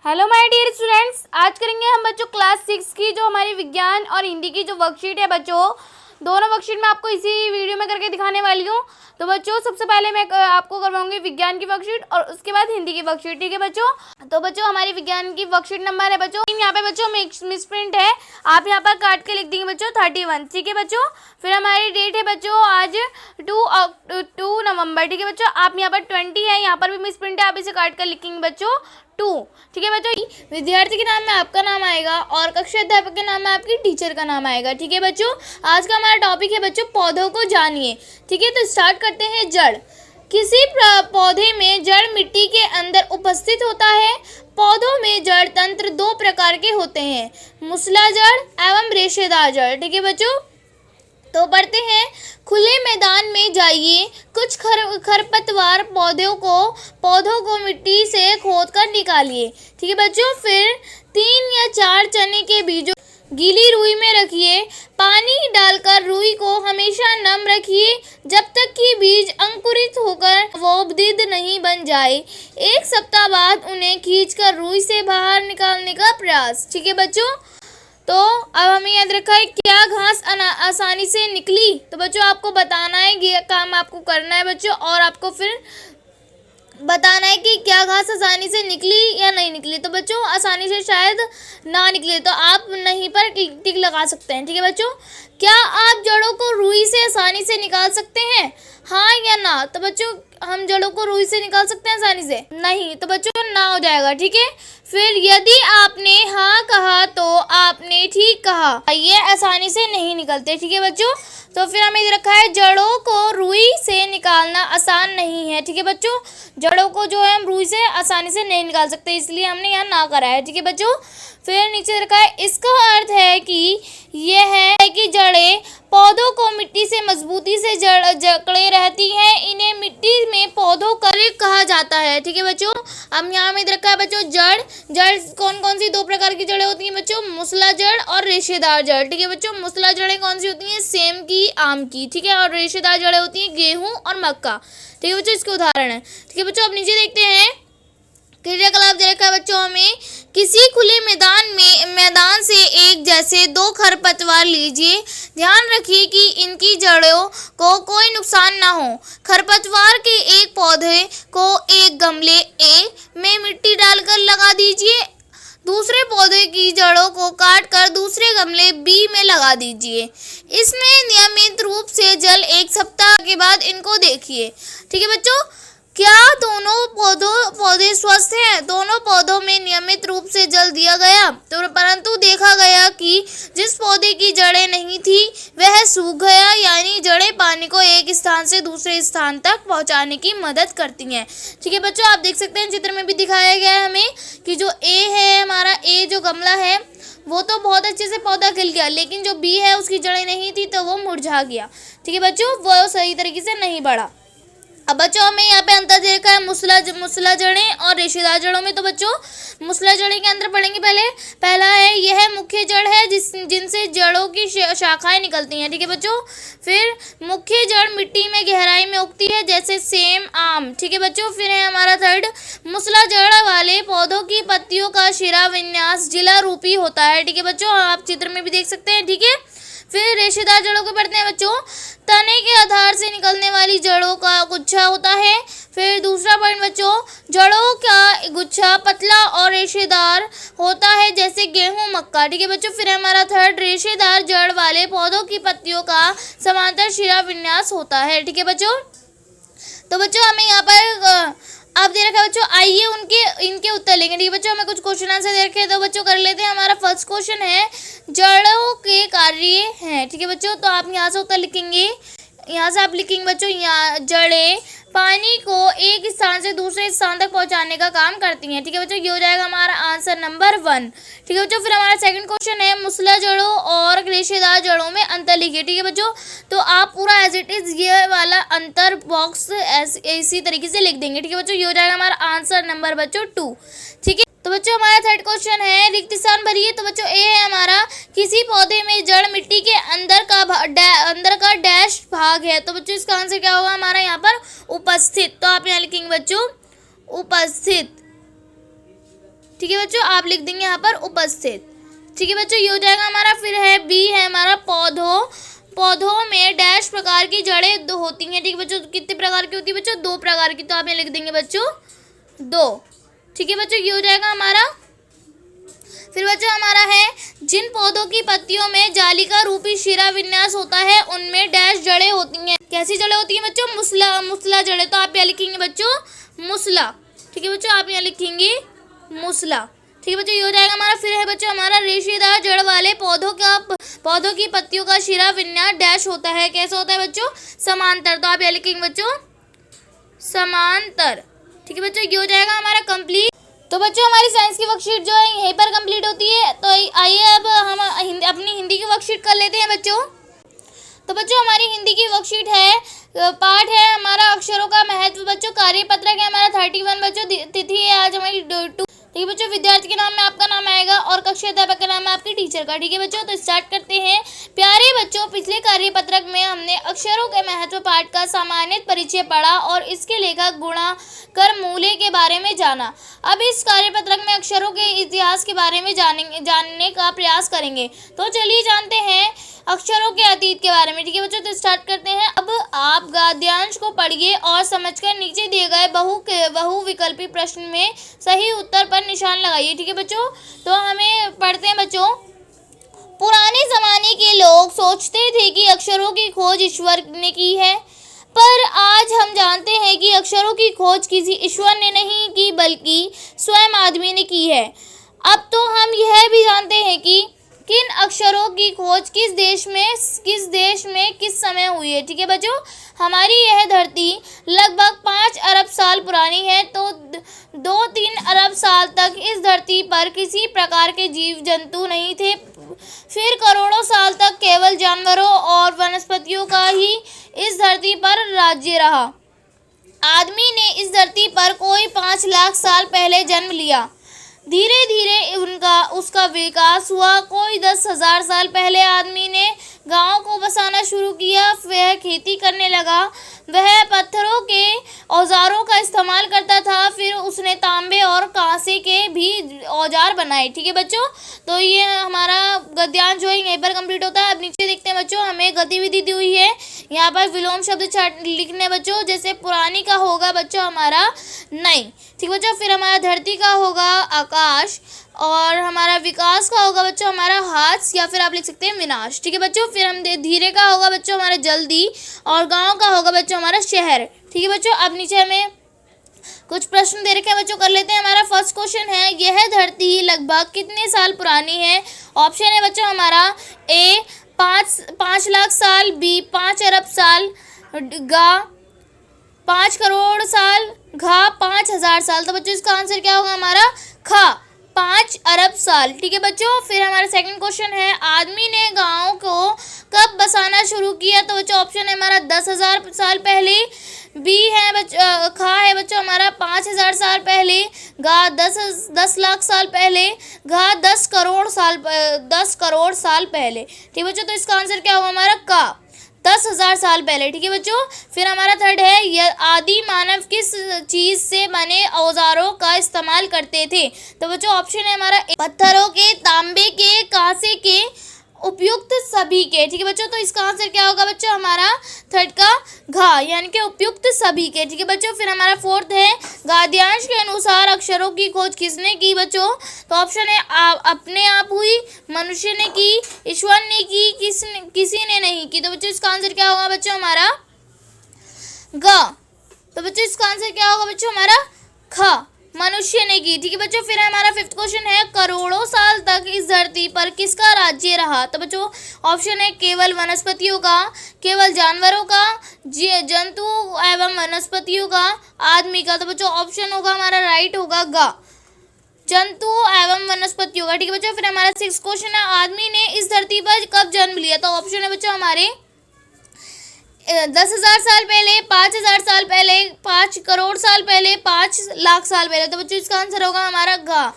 Hello my dear students, आज करेंगे हम बच्चों क्लास 6 की जो हमारी विज्ञान और हिंदी की जो वर्कशीट है बच्चों, दोनों वर्कशीट मैं आपको इसी वीडियो में करके दिखाने वाली हूँ। तो बच्चों सबसे पहले मैं आपको करवाऊंगी विज्ञान की वर्कशीट और उसके बाद हिंदी की वर्कशीट, ठीक है बच्चों। तो बच्चों हमारी विज्ञान की वर्कशीट नंबर है बच्चों, यहाँ पे बच्चों मिस प्रिंट है, आप यहाँ पर काट के लिख देंगे बच्चों 31, ठीक है बच्चों। फिर हमारी डेट है बच्चों आज 2 नवंबर, ठीक है बच्चों। आप यहाँ पर 20 है, यहाँ पर भी मिस प्रिंट है, आप इसे काट कर लिखेंगे बच्चों 2, ठीक है बच्चों। विद्यार्थी के नाम में आपका नाम आएगा और कक्षा अध्यापक के नाम में आपकी टीचर का नाम आएगा, ठीक है बच्चों। आज का हमारा टॉपिक है बच्चों पौधों को जानिए, ठीक है। तो स्टार्ट करते हैं। जड़। किसी पौधे में जड़ मिट्टी के अंदर उपस्थित होता है। पौधों में जड़ तंत्र दो प्रकार के होते हैं, मूसला जड़ एवं रेशेदार जड़, ठीक है बच्चों। तो पढ़ते हैं। खुले मैदान में जाइए, कुछ खरपतवार पौधों को मिट्टी से खोदकर निकालिए, ठीक है बच्चों। फिर 3 या 4 चने के बीजों गीली रुई में रखिए। पानी डालकर रुई को हमेशा नम रखिए जब तक कि बीज अंकुरित होकर वोबदिद नहीं बन जाए। 1 सप्ताह बाद उन्हें खींचकर रुई से बाहर निकालने का प्रयास, ठीक है बच्चों। तो अब हमें याद रखा है क्या घास आसानी से निकली। तो बच्चों आपको बताना है, ये काम आपको करना है बच्चों, और आपको फिर बताना है कि क्या घास आसानी से निकली या नहीं निकली। तो बच्चों आसानी से शायद ना निकले तो आप नहीं पर टिक लगा सकते हैं, ठीक है बच्चों। क्या आप जड़ों को रुई से आसानी से निकाल सकते हैं, हाँ या ना। तो बच्चों हम जड़ों को रुई से निकाल सकते हैं आसानी से, नहीं, तो बच्चों ना हो जाएगा, ठीक है। फिर यदि आपने हाँ कहा तो आपने ठीक कहा, ये आसानी से नहीं निकलते, ठीक है बच्चों। तो फिर हमें रखा है जड़ों को रुई से निकालना आसान नहीं है, ठीक है बच्चों। जड़ों को जो है हम रुई से आसानी से नहीं निकाल सकते, इसलिए हमने यहाँ ना करा है, ठीक है बच्चों। फिर नीचे रखा है इसका अर्थ है कि यह है कि जड़ें पौधों को मिट्टी से मजबूती से जकड़े रहती हैं, इन्हें मिट्टी में पौधों का कहा जाता है, ठीक है बच्चों। अब यहाँ में रखा है बच्चों जड़ कौन कौन सी 2 प्रकार की जड़ें होती हैं बच्चों, मूसला जड़ और रेशेदार जड़, ठीक है बच्चों। मूसला जड़ें कौन सी होती हैं, सेम की, आम की, ठीक है, और रेशेदार जड़ें होती हैं गेहूं और मक्का, ठीक है बच्चों। इसके उदाहरण है, ठीक है बच्चों। अब नीचे देखते हैं क्रियाकलाप दे रखा है बच्चों हमें। किसी खुले मैदान से एक जैसे 2 खरपतवार लीजिए। ध्यान रखिए कि इनकी जड़ों को कोई नुकसान ना हो। खरपतवार के एक पौधे को एक गमले ए में मिट्टी डालकर लगा दीजिए। दूसरे पौधे की जड़ों को काटकर दूसरे गमले बी में लगा दीजिए। इसमें नियमित रूप से जल 1 सप्ताह के बाद इनको देखिए, ठीक है बच्चों। क्या दोनों पौधे स्वस्थ हैं। दोनों पौधों में नियमित रूप से जल दिया गया, तो परंतु देखा गया कि जिस पौधे की जड़ें नहीं थी वह सूख गया, यानी जड़ें पानी को एक स्थान से दूसरे स्थान तक पहुंचाने की मदद करती हैं, ठीक है बच्चों। आप देख सकते हैं चित्र में भी दिखाया गया है हमें कि जो ए है, हमारा ए जो गमला है वो तो बहुत अच्छे से पौधा खिल गया, लेकिन जो बी है उसकी जड़ें नहीं थी तो वो मुरझा गया, ठीक है बच्चों, वो सही तरीके से नहीं बढ़ा। अब बच्चों हमें यहाँ पे अंतर दे रखा है मूसला जड़ें और रेशेदार जड़ों में। तो बच्चों मूसला जड़ें के अंदर पढ़ेंगे पहला है यह मुख्य जड़ है जिनसे जड़ों की शाखाएं निकलती हैं, ठीक है बच्चों। फिर मुख्य जड़ मिट्टी में गहराई में उगती है जैसे सेम, आम, ठीक है बच्चों। फिर है हमारा थर्ड, मूसला जड़ वाले पौधों की पत्तियों का शिरा विन्यास जिला रूपी होता है, ठीक है बच्चों, आप चित्र में भी देख सकते हैं, ठीक है। फिर रेशेदार जड़ों को पढ़ते हैं बच्चों। तने के आधार से निकलने वाली जड़ों का गुच्छा होता है। फिर दूसरा पॉइंट बच्चों, जड़ों का गुच्छा पतला और रेशेदार होता है जैसे गेहूं, मक्का, ठीक है बच्चों। फिर हमारा थर्ड, रेशेदार जड़ वाले पौधों की पत्तियों का समांतर शिरा विन्यास होता है, ठीक है बच्चों। तो बच्चों हमें यहाँ पर अब दे रखा है बच्चों, आइए इनके उत्तर लेंगे, ठीक है बच्चों। हमें कुछ क्वेश्चन आंसर दे रखे हैं तो बच्चों कर लेते हैं। हमारा फर्स्ट क्वेश्चन है जड़ों के कार्य हैं, ठीक है बच्चों। तो आप यहाँ से उत्तर लिखेंगे, यहाँ से आप लिखेंगे बच्चों, यहाँ जड़ें पानी को एक स्थान से दूसरे स्थान तक पहुंचाने का काम करती हैं, ठीक है बच्चों। ये हो जाएगा हमारा आंसर नंबर 1, ठीक है बच्चों। फिर हमारा सेकंड क्वेश्चन है मूसला जड़ों और रेशेदार जड़ों में अंतर लिखिए, ठीक है बच्चों। तो आप पूरा एज इट इज ये वाला अंतर बॉक्स इसी तरीके से लिख देंगे, ठीक है बच्चों। ये हो जाएगा हमारा आंसर नंबर बच्चों 2, ठीक है। तो बच्चों हमारा थर्ड क्वेश्चन है रिक्त स्थान भरिए। तो बच्चों ए है हमारा, किसी पौधे में जड़ मिट्टी के अंदर का डैश भाग है। तो बच्चों इसका आंसर क्या होगा हमारा यहाँ पर उपस्थित। तो आप यहाँ लिखेंगे बच्चों उपस्थित, ठीक है बच्चों, आप लिख देंगे यहाँ पर उपस्थित। ठीक है बच्चों, ये हो जाएगा हमारा। फिर है बी है हमारा पौधों में डैश प्रकार की जड़ें होती हैं। ठीक है बच्चों, कितने प्रकार की होती है बच्चों? 2 प्रकार की, तो आप यहाँ लिख देंगे बच्चों 2। ठीक है बच्चों, ये हो जाएगा हमारा। फिर बच्चों हमारा है जिन पौधों की पत्तियों में जालिका रूपी शिरा विन्यास होता है उनमें डैश जड़ें होती हैं। कैसी जड़ें होती हैं बच्चों? मुसला जड़ें। तो आप यहाँ लिखेंगे बच्चों मुसला। ठीक है बच्चों, आप यहाँ लिखेंगे मुसला। ठीक है बच्चों, ये हो जाएगा हमारा। फिर है बच्चों हमारा रेशेदार जड़ वाले पौधों की पत्तियों का शिरा विन्यास डैश होता है। कैसा होता है बच्चों? समांतर। तो आप यहाँ लिखेंगे बच्चों समांतर। ठीक है बच्चों, ये हो जाएगा हमारा कंप्लीट। तो बच्चों हमारी साइंस की वर्कशीट जो है यहीं पर कंप्लीट होती है। तो आइए अब हम अपनी हिंदी की वर्कशीट कर लेते हैं बच्चों। तो बच्चों हमारी हिंदी की वर्कशीट है, पाठ है हमारा अक्षरों का महत्व। बच्चों कार्यपत्रक है हमारा 31 बच्चों। तिथि है आज हमारी 2। ठीक है बच्चों, विद्यार्थी के नाम में आपका नाम आएगा और कक्षा अध्यापक का नाम है आपके टीचर का। ठीक है बच्चों, तो स्टार्ट करते हैं। प्यारे बच्चों, पिछले कार्यपत्रक में हमने अक्षरों के महत्व पाठ का सामान्य परिचय पढ़ा और इसके लेखक गुणाकर मूल्य के बारे में जाना। अब इस कार्यपत्रक में अक्षरों के इतिहास के बारे में जानने का प्रयास करेंगे। तो चलिए जानते हैं अक्षरों के अतीत के बारे में। ठीक है बच्चों, तो स्टार्ट करते हैं। अब आप गद्यांश को पढ़िए और समझकर नीचे दिए गए बहुविकल्पी प्रश्न में सही उत्तर पर निशान लगाइए। ठीक है बच्चों, तो हमें पढ़ते हैं बच्चों। पुराने जमाने के लोग सोचते थे कि अक्षरों की खोज ईश्वर ने की है, पर आज हम जानते हैं कि अक्षरों की खोज किसी ईश्वर ने नहीं की बल्कि स्वयं आदमी ने की है। अब तो हम यह भी जानते हैं कि किन अक्षरों की खोज किस देश में किस समय हुई है। ठीक है बच्चों, हमारी यह धरती लगभग 5 अरब साल पुरानी है, तो 2-3 अरब साल तक इस धरती पर किसी प्रकार के जीव जंतु नहीं थे। फिर करोड़ों साल तक केवल जानवरों और वनस्पतियों का ही इस धरती पर राज्य रहा। आदमी ने इस धरती पर कोई 5 लाख साल पहले जन्म लिया। धीरे धीरे उसका विकास हुआ। कोई 10,000 साल पहले आदमी ने गांव को बसाना शुरू किया। वह खेती करने लगा। वह पत्थरों के औजारों का इस्तेमाल करता था। फिर उसने तांबे और कांसे के भी औजार बनाए। ठीक है बच्चों, तो ये हमारा गद्यांश जो है यहीं पर कंप्लीट होता है। अब नीचे देखते हैं बच्चों, हमें गतिविधि दी हुई है। यहाँ पर विलोम शब्द लिखने बच्चों, जैसे पुरानी का होगा बच्चों हमारा नई। ठीक है बच्चों, फिर हमारा धरती का होगा आकाश और हमारा विकास का होगा बच्चों हमारा हाथ, या फिर आप लिख सकते हैं विनाश। ठीक है बच्चों, फिर हम धीरे का होगा बच्चों हमारा जल्दी और गांव का होगा बच्चों हमारा शहर। ठीक है बच्चों, अब नीचे हमें कुछ प्रश्न दे रखे हैं बच्चों, कर लेते हैं। हमारा फर्स्ट क्वेश्चन है, यह धरती लगभग कितने साल पुरानी है? ऑप्शन है बच्चों हमारा ए 5 लाख साल, बी 5 अरब साल, गा 5 करोड़ साल, घा 5,000 साल। तो बच्चों इसका आंसर क्या होगा हमारा? खा 5 अरब साल। ठीक है बच्चों, फिर हमारा सेकंड क्वेश्चन है, आदमी ने गांव को कब बसाना शुरू किया? तो बच्चों ऑप्शन है हमारा 10,000 साल पहले, बी है बच्चों खा है बच्चों हमारा 5,000 साल पहले, गा 10 लाख साल पहले, घा 10 करोड़ साल पहले। ठीक है बच्चों, तो इसका आंसर क्या होगा हमारा? का 10,000 साल पहले। ठीक है बच्चों, फिर हमारा थर्ड है, यह आदि मानव किस चीज़ से बने औजारों का इस्तेमाल करते थे? तो बच्चों ऑप्शन है हमारा पत्थरों के, तांबे के, कांसे के, उपयुक्त सभी के। ठीक है बच्चों, तो इसका आंसर क्या होगा बच्चों हमारा थर्ड का घा, यानी कि उपयुक्त सभी के। ठीक है बच्चों, फिर हमारा फोर्थ है, गद्यांश के अनुसार अक्षरों की खोज किसने की बच्चों? तो ऑप्शन है अपने आप हुई, मनुष्य ने की, ईश्वर ने की, किसी ने नहीं की। तो बच्चों इसका आंसर क्या होगा बच्चों हमारा? ग। तो बच्चों इसका आंसर क्या होगा बच्चों हमारा? ख, मनुष्य ने की। ठीक है बच्चों, फिर हमारा फिफ्थ क्वेश्चन है, करोड़ों साल तक इस धरती पर किसका राज्य रहा? तो बच्चों ऑप्शन है केवल वनस्पतियों का, केवल जानवरों का, जंतु एवं वनस्पतियों का, आदमी का। तो बच्चों ऑप्शन होगा हमारा राइट होगा ग, जंतु एवं वनस्पतियों का। ठीक है बच्चों, फिर हमारा सिक्स क्वेश्चन है, आदमी ने इस धरती पर कब जन्म लिया? तो ऑप्शन है बच्चों हमारे 10,000 साल पहले, 5,000 साल पहले, 5 करोड़ साल पहले, 5 लाख साल पहले। तो बच्चों इसका आंसर होगा हमारा घा,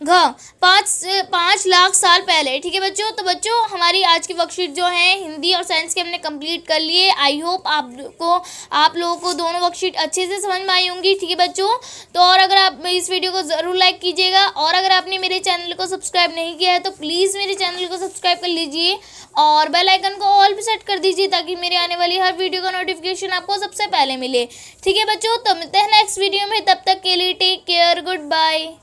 घ 5 लाख साल पहले। ठीक है बच्चों, तो बच्चों हमारी आज की वर्कशीट जो है हिंदी और साइंस के हमने कंप्लीट कर लिए। आई होप आप लोगों को दोनों वर्कशीट अच्छे से समझ में आई होंगी। ठीक है बच्चों, तो और अगर आप इस वीडियो को ज़रूर लाइक कीजिएगा, और अगर आपने मेरे चैनल को सब्सक्राइब नहीं किया है तो प्लीज़ मेरे चैनल को सब्सक्राइब कर लीजिए और बेल आइकन को ऑल पे सेट कर दीजिए ताकि मेरे आने वाली हर वीडियो का नोटिफिकेशन आपको सबसे पहले मिले। ठीक है बच्चों, तो मिलते हैं नेक्स्ट वीडियो में, तब तक के लिए टेक केयर, गुड बाय।